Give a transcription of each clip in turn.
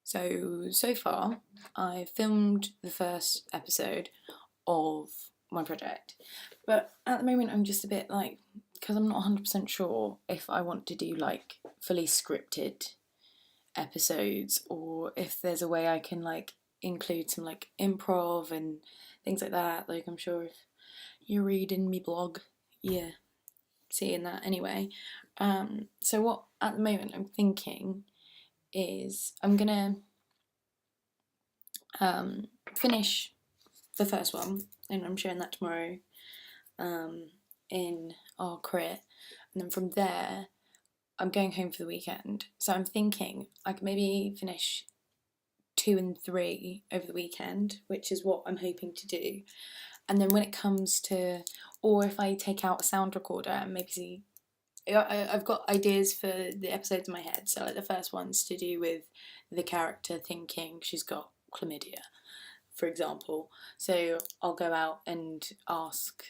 So far, I filmed the first episode of my project, but at the moment, I'm just a bit like, because I'm not 100% sure if I want to do like fully scripted episodes or if there's a way I can like include some like improv and things like that. Like, I'm sure if you're reading me blog, yeah, seeing that anyway. So, what at the moment I'm thinking is I'm gonna um, finish the first one, and I'm sharing that tomorrow um, in our crit. And then from there, I'm going home for the weekend. So I'm thinking I could maybe finish two and three over the weekend, which is what I'm hoping to do. And then when it comes to, or if I take out a sound recorder and maybe see, I've got ideas for the episodes in my head. So like the first one's to do with the character thinking she's got chlamydia, for example. So I'll go out and ask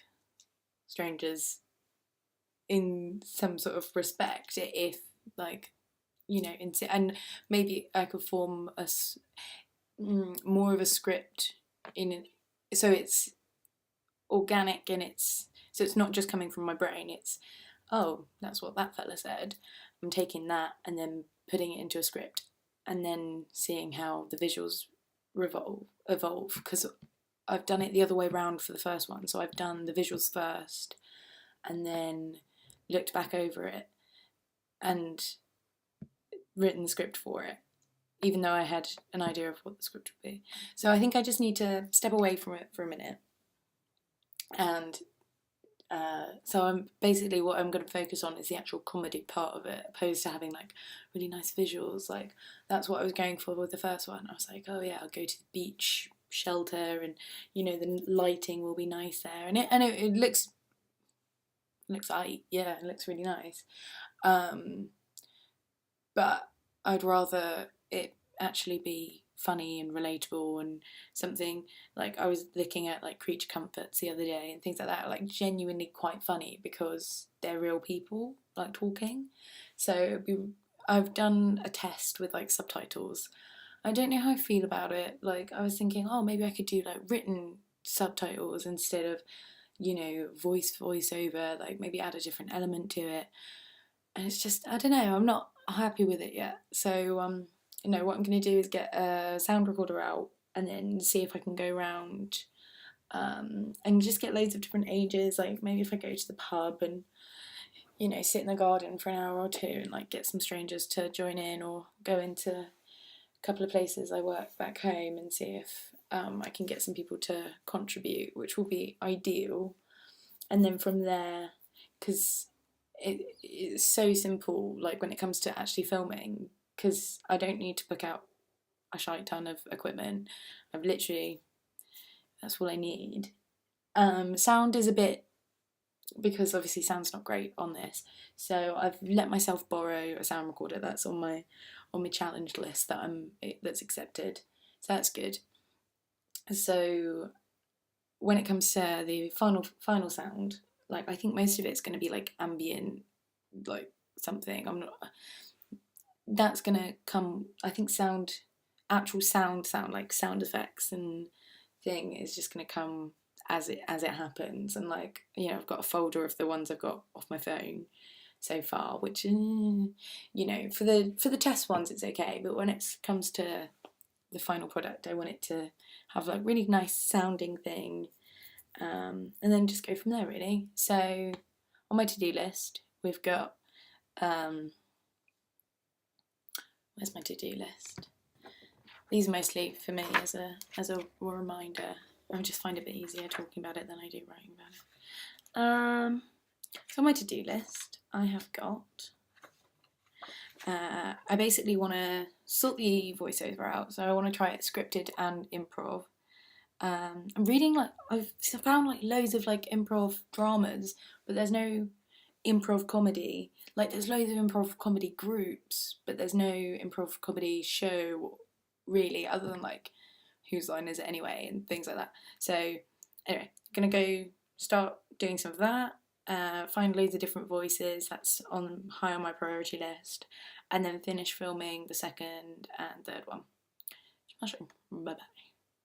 strangers in some sort of respect if, like, and maybe I could form more of a script in it, so it's organic and it's not just coming from my brain. It's, oh, that's what that fella said. I'm taking that and then putting it into a script and then seeing how the visuals evolve, because I've done it the other way around for the first one. So I've done the visuals first and then looked back over it and written the script for it, even though I had an idea of what the script would be. So I think I just need to step away from it for a minute. And so I'm basically, what I'm going to focus on is the actual comedy part of it, opposed to having like really nice visuals. Like, that's what I was going for with the first one. I was like, oh yeah, I'll go to the beach shelter, and the lighting will be nice there, and it looks yeah, it looks really nice. Um, but I'd rather it actually be funny and relatable, and something like, I was looking at like Creature Comforts the other day and things like that, like genuinely quite funny because they're real people like talking. So I've done a test with like subtitles. I don't know how I feel about it. Like, I was thinking, oh, maybe I could do like written subtitles instead of voiceover, like maybe add a different element to it. And it's just, I don't know, I'm not happy with it yet. So what I'm going to do is get a sound recorder out and then see if I can go around and just get loads of different ages. Like, maybe if I go to the pub and sit in the garden for an hour or two and like get some strangers to join in, or go into a couple of places I work back home and see if I can get some people to contribute, which will be ideal. And then from there, because it's so simple, like when it comes to actually filming, because I don't need to book out a shite ton of equipment. I've literally, that's all I need. Sound is a bit, because obviously sound's not great on this, so I've let myself borrow a sound recorder that's on my challenge list that's accepted. So that's good. So when it comes to the final sound, like, I think most of it's going to be like ambient, like something. I'm not. That's gonna come. I think actual sound like sound effects and thing is just gonna come as it happens. And like, I've got a folder of the ones I've got off my phone so far, which for the test ones it's okay, but when it comes to the final product, I want it to have like really nice sounding thing, and then just go from there really. So on my to-do list, we've got where's my to-do list? These are mostly for me as a reminder. I just find it a bit easier talking about it than I do writing about it. So on my to-do list, I have got. I basically want to sort the voiceover out, so I want to try it scripted and improv. I'm reading, like, I've found like loads of like improv dramas, but there's no improv comedy. Like, there's loads of improv comedy groups, but there's no improv comedy show really, other than like Whose Line Is It Anyway and things like that. So anyway, gonna go start doing some of that. Find loads of different voices. That's high on my priority list, and then finish filming the second and third one. I'll show you. Bye bye.